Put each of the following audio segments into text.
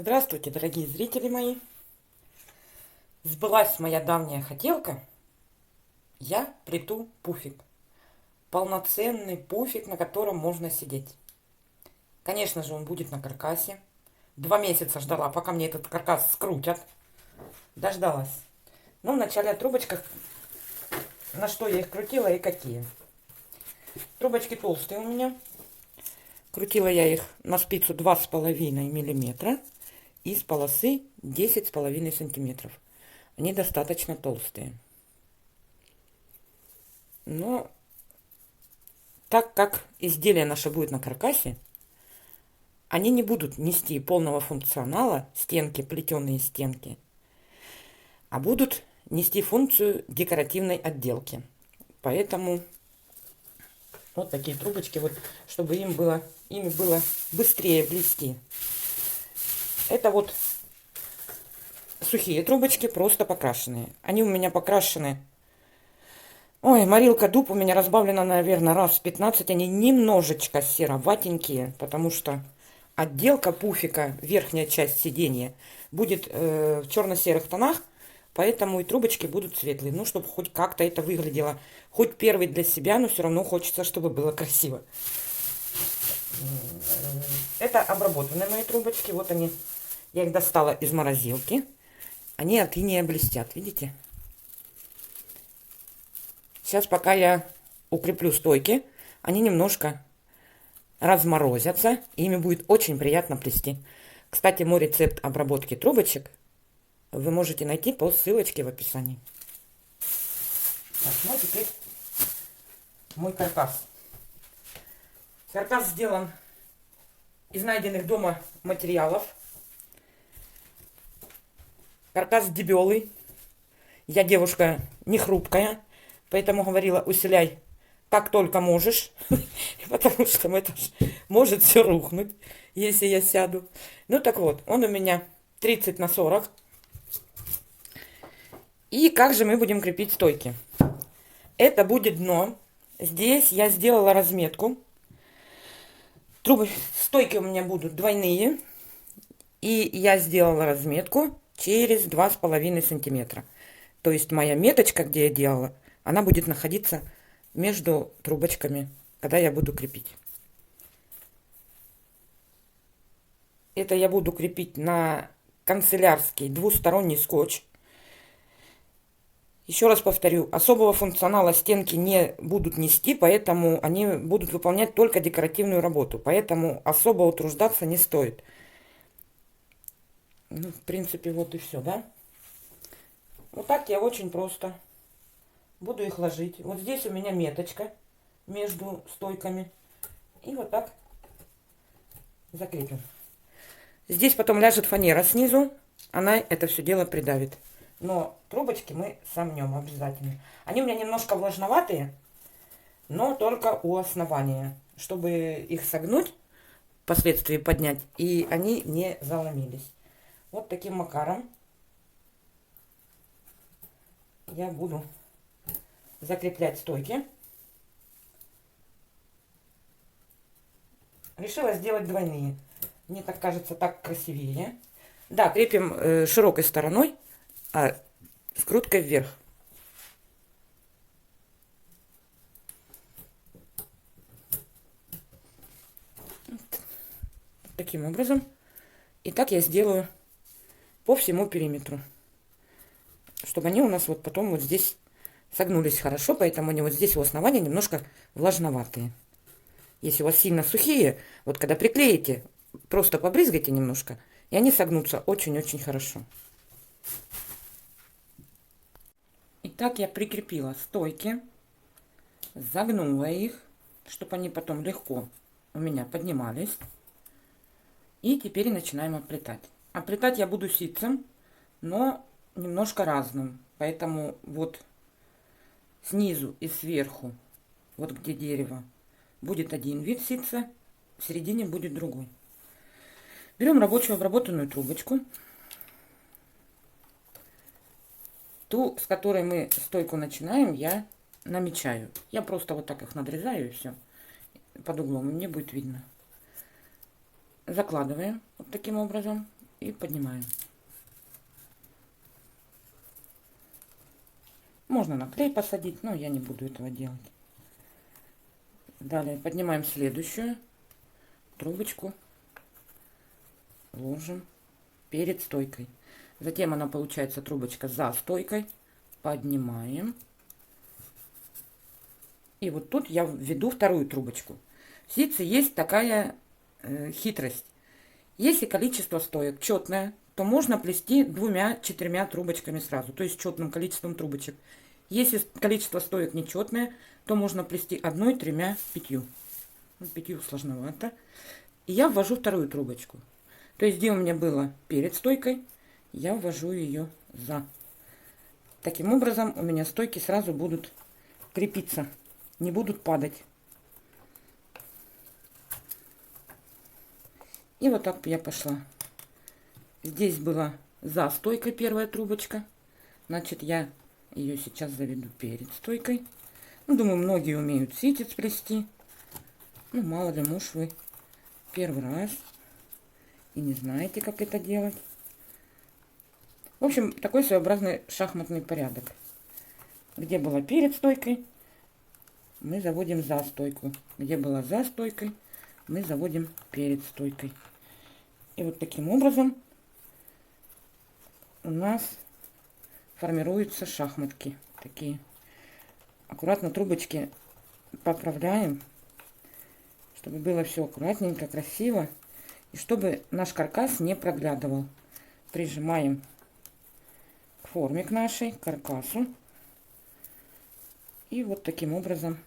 Здравствуйте, дорогие зрители мои! Сбылась моя давняя хотелка. Я плету пуфик. Полноценный пуфик, на котором можно сидеть. Конечно же, он будет на каркасе. 2 месяца ждала, пока мне этот каркас скрутят. Дождалась. Но вначале о трубочках, на что я их крутила и какие. Трубочки толстые у меня. Крутила я их на спицу 2,5 мм и с полосы 10,5 сантиметров. Они достаточно толстые. Но так как изделие наше будет на каркасе, они не будут нести полного функционала, стенки, плетеные стенки, а будут нести функцию декоративной отделки. Поэтому вот такие трубочки, вот, чтобы ими было быстрее плести. Это вот сухие трубочки, просто покрашенные. Они у меня покрашены. Ой, морилка дуб у меня разбавлена, наверное, раз в 15. Они немножечко сероватенькие, потому что отделка пуфика, верхняя часть сиденья, будет в черно-серых тонах, поэтому и трубочки будут светлые. Ну, чтобы хоть как-то это выглядело. Хоть первый для себя, но все равно хочется, чтобы было красиво. Это обработанные мои трубочки. Вот они. Я их достала из морозилки. Они от инея блестят, видите? Сейчас, пока я укреплю стойки, они немножко разморозятся. И ими будет очень приятно плести. Кстати, мой рецепт обработки трубочек вы можете найти по ссылочке в описании. Так, ну а теперь мой каркас. Каркас сделан из найденных дома материалов. Каркас дебелый. Я девушка не хрупкая, поэтому говорила, усиляй как только можешь, потому что это может все рухнуть, если я сяду. Ну так вот, он у меня 30 на 40. И как же мы будем крепить стойки? Это будет дно. Здесь я сделала разметку. Стойки у меня будут двойные. И я сделала разметку через 2,5 сантиметра. То есть моя меточка, где я делала, она будет находиться между трубочками, когда я буду крепить. Это я буду крепить на канцелярский двусторонний скотч. Еще раз повторю, особого функционала стенки не будут нести, поэтому они будут выполнять только декоративную работу. Поэтому особо утруждаться не стоит. Ну, в принципе, вот и все, да? Вот так я очень просто буду их ложить. Вот здесь у меня меточка между стойками. И вот так закрепим. Здесь потом ляжет фанера снизу. Она это все дело придавит. Но трубочки мы сомнем обязательно. Они у меня немножко влажноватые, но только у основания, чтобы их согнуть, впоследствии поднять, и они не заломились. Вот таким макаром я буду закреплять стойки. Решила сделать двойные. Мне так кажется, так красивее. Да, крепим широкой стороной, а скруткой вверх. Вот. Таким образом. И так я сделаю по всему периметру. Чтобы они у нас вот потом вот здесь согнулись хорошо, поэтому они вот здесь у основания немножко влажноватые. Если у вас сильно сухие, вот когда приклеите, просто побрызгайте немножко, и они согнутся очень-очень хорошо. Итак, я прикрепила стойки, загнула их, чтобы они потом легко у меня поднимались. И теперь начинаем оплетать. Оплетать я буду ситцем, но немножко разным. Поэтому вот снизу и сверху, вот где дерево, будет один вид ситца, в середине будет другой. Берем рабочую обработанную трубочку. Ту, с которой мы стойку начинаем, я намечаю. Я просто вот так их надрезаю и все. Под углом, и мне будет видно. Закладываем вот таким образом. и поднимаем. Можно на клей посадить, но я не буду этого делать. Далее поднимаем следующую трубочку, ложим перед стойкой. Затем она получается трубочка за стойкой. Поднимаем. И вот тут я введу вторую трубочку. В ситце есть такая хитрость. Если количество стоек четное, то можно плести 2-4 трубочками сразу, то есть четным количеством трубочек. Если количество стоек нечетное, то можно плести 1, 3, 5. Ну, 5 сложновато. И я ввожу вторую трубочку. То есть где у меня было перед стойкой, я ввожу ее за. Таким образом у меня стойки сразу будут крепиться, не будут падать. И вот так я пошла. Здесь была за стойкой первая трубочка. Значит, я ее сейчас заведу перед стойкой. Ну, думаю, многие умеют ситец плести. Ну, мало ли, может, вы первый раз и не знаете, как это делать. В общем, такой своеобразный шахматный порядок. Где была перед стойкой, мы заводим за стойку. Где была за стойкой, мы заводим перед стойкой. И вот таким образом у нас формируются шахматки такие. Аккуратно трубочки поправляем, чтобы было все аккуратненько, красиво. И чтобы наш каркас не проглядывал. Прижимаем к форме, к нашей, к каркасу. И вот таким образом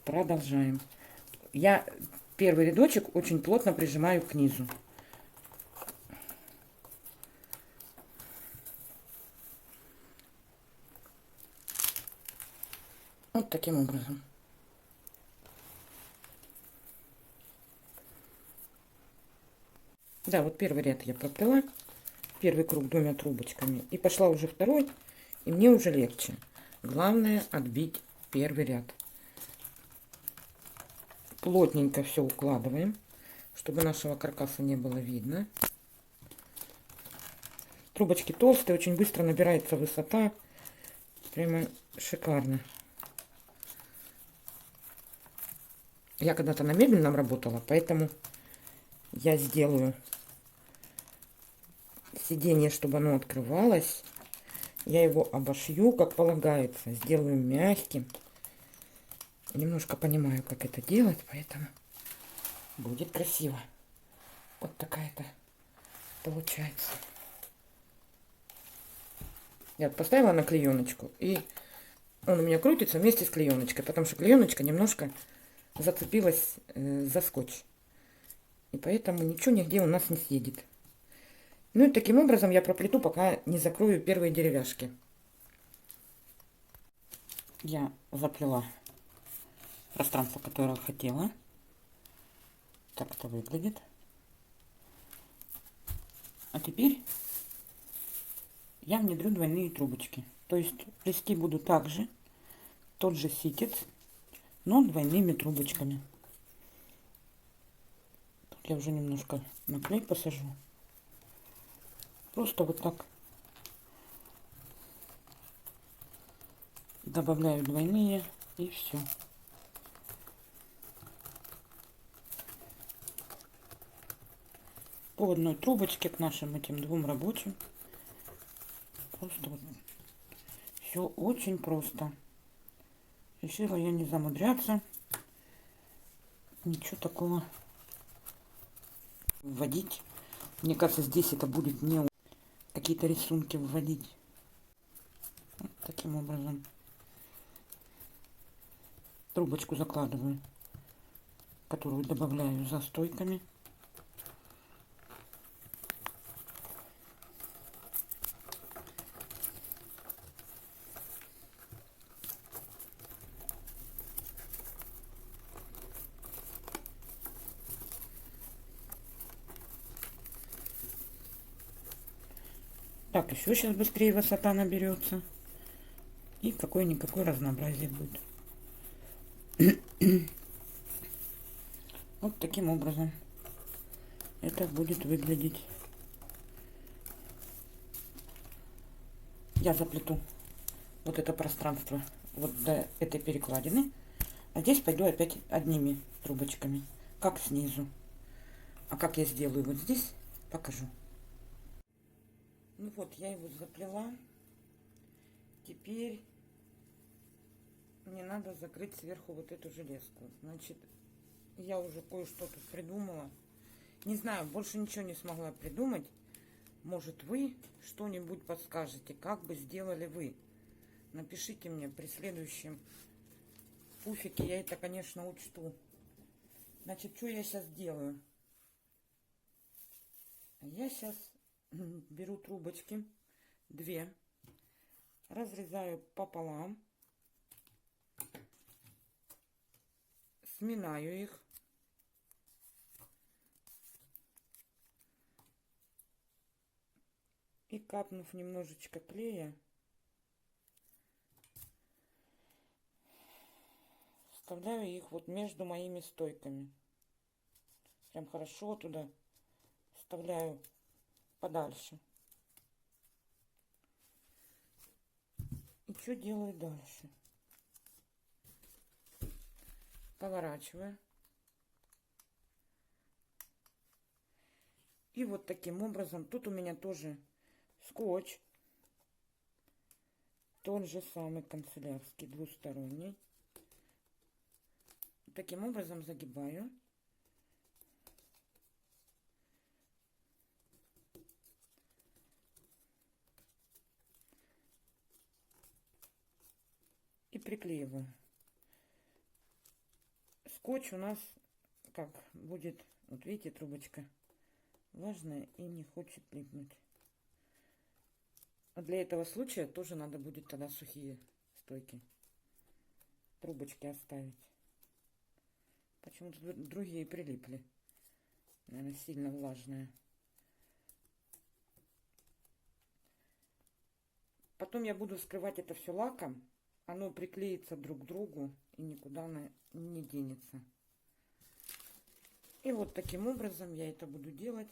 продолжаем. Я первый рядочек очень плотно прижимаю к низу. Вот таким образом. Да, вот первый ряд я проплела, первый круг 2 трубочками, и пошла уже второй, и мне уже легче. Главное отбить первый ряд. Плотненько все укладываем, чтобы нашего каркаса не было видно. Трубочки толстые, очень быстро набирается высота, прямо шикарно. Я когда-то на мебельном работала, поэтому я сделаю сиденье, чтобы оно открывалось. Я его обошью, как полагается, сделаю мягким. Немножко понимаю, как это делать, поэтому будет красиво. Вот такая-то получается. Я поставила на клееночку, и он у меня крутится вместе с клееночкой, потому что клееночка немножко зацепилась за скотч. И поэтому ничего нигде у нас не съедет. Ну и таким образом я проплету, пока не закрою первые деревяшки. Я заплела пространство, которое хотела. Так это выглядит. А теперь я внедрю двойные трубочки. То есть плести буду также тот же ситец, но двойными трубочками. Тут я уже немножко на клей посажу. Просто вот так добавляю двойные, и все. По одной трубочке к нашим этим 2 рабочим. Просто вот. Все очень просто. Решила я не замудряться. Ничего такого вводить. Мне кажется, здесь это будет не какие-то рисунки вводить. Вот таким образом. Трубочку закладываю, которую добавляю за стойками. Так, еще сейчас быстрее высота наберется. И какое-никакое разнообразие будет. Вот таким образом это будет выглядеть. Я заплету вот это пространство вот до этой перекладины. А здесь пойду опять одними трубочками, как снизу. А как я сделаю вот здесь, покажу. Ну вот, я его заплела. Теперь мне надо закрыть сверху вот эту железку. Значит, я уже кое-что тут придумала. Не знаю, больше ничего не смогла придумать. Может, вы что-нибудь подскажете, как бы сделали вы. Напишите мне при следующем пуфике, я это, конечно, учту. Значит, что я сейчас делаю? Я сейчас беру трубочки, 2, разрезаю пополам, сминаю их. И капнув немножечко клея, вставляю их вот между моими стойками. Прям хорошо туда вставляю подальше. И что делаю дальше? Поворачиваю. И вот таким образом, тут у меня тоже скотч. Тот же самый канцелярский, двусторонний. Таким образом загибаю. И приклеиваю. Скотч у нас как будет, вот видите, трубочка влажная и не хочет липнуть. А для этого случая тоже надо будет тогда сухие стойки, трубочки оставить. Почему-то другие прилипли. Наверное, сильно влажная. Потом я буду скрывать это все лаком. Оно приклеится друг к другу и никуда оно не денется. И вот таким образом я это буду делать.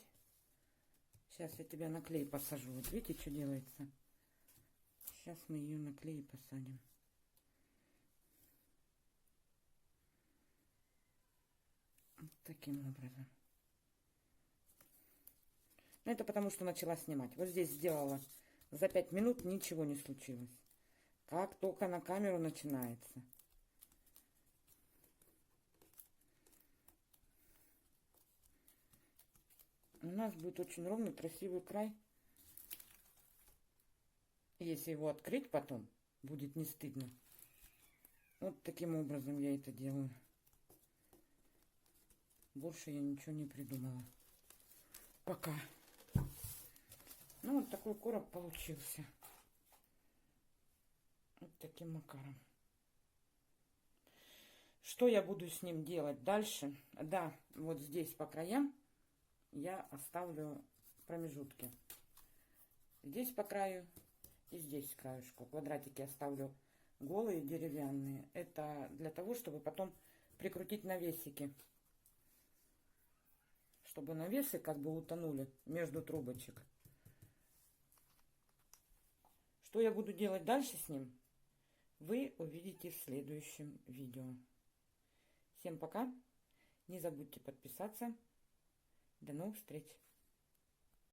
Сейчас я тебя на клей посажу. Вот видите, что делается? Сейчас мы ее на клей посадим. Вот таким образом. Ну, это потому, что начала снимать. Вот здесь сделала за 5 минут, ничего не случилось. Как только на камеру начинается. У нас будет очень ровный, красивый край. Если его открыть потом, будет не стыдно. Вот таким образом я это делаю. Больше я ничего не придумала. Пока. Ну, вот такой короб получился. Вот таким макаром. Что я буду с ним делать дальше? Да, вот здесь по краям я оставлю промежутки. Здесь по краю и здесь краешку. Квадратики оставлю голые, деревянные. Это для того, чтобы потом прикрутить навесики. Чтобы навесы как бы утонули между трубочек. Что я буду делать дальше с ним, вы увидите в следующем видео. Всем пока. Не забудьте подписаться. До новых встреч.